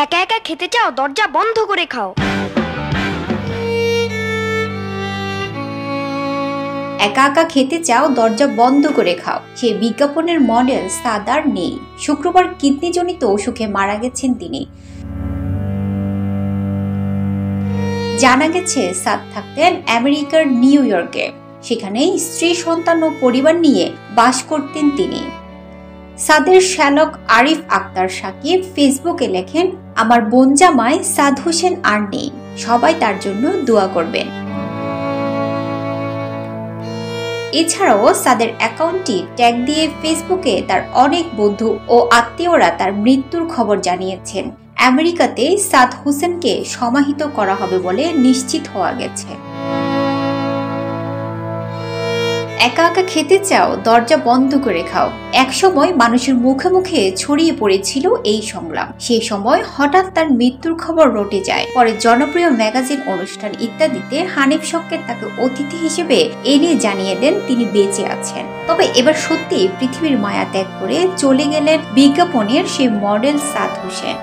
একা একা খেতে চাও, দরজা বন্ধ করে খাও। একা একা খেতে চাও, দরজা বন্ধ করে খাও। সেই বিজ্ঞাপনের মডেল সাদ আর নেই। শুক্রবার কিডনিজনিত অসুখে মারা গেছেন তিনি। জানা গেছে সাদ থাকতেন আমেরিকার নিউ ইয়র্কে। সেখানে স্ত্রী, সন্তান ও পরিবার নিয়ে বাস করতেন তিনি। সাদের শ্যালক আরিফ আক্তার সাকিব ফেসবুকে লেখেন, আমার বোন জামাই সাদ হোসেন আর নেই, সবাই তার জন্য দোয়া করবেন। এছাড়াও সাদের অ্যাকাউন্টটি ট্যাগ দিয়ে ফেসবুকে তার অনেক বন্ধু ও আত্মীয়রা তার মৃত্যুর খবর জানিয়েছেন। আমেরিকাতে সাদ হোসেনকে সমাহিত করা হবে বলে নিশ্চিত হওয়া গেছে। একা একা খেতে চাও, দরজা বন্ধ করে খাও। একসময় মানুষের মুখে মুখে ছড়িয়ে পড়েছিল এই সংগ্রাম। সেই সময় হঠাৎ তার মৃত্যুর খবর রটে যায়। পরে জনপ্রিয় ম্যাগাজিন, অনুষ্ঠান ইত্যাদিতে হানিফ শক্কের তাকে অতিথি হিসেবে এনে জানিয়ে দেন তিনি বেঁচে আছেন। তবে এবার সত্যি পৃথিবীর মায়া ত্যাগ করে চলে গেলেন বিজ্ঞাপনের সেই মডেল সাদ হোসেন।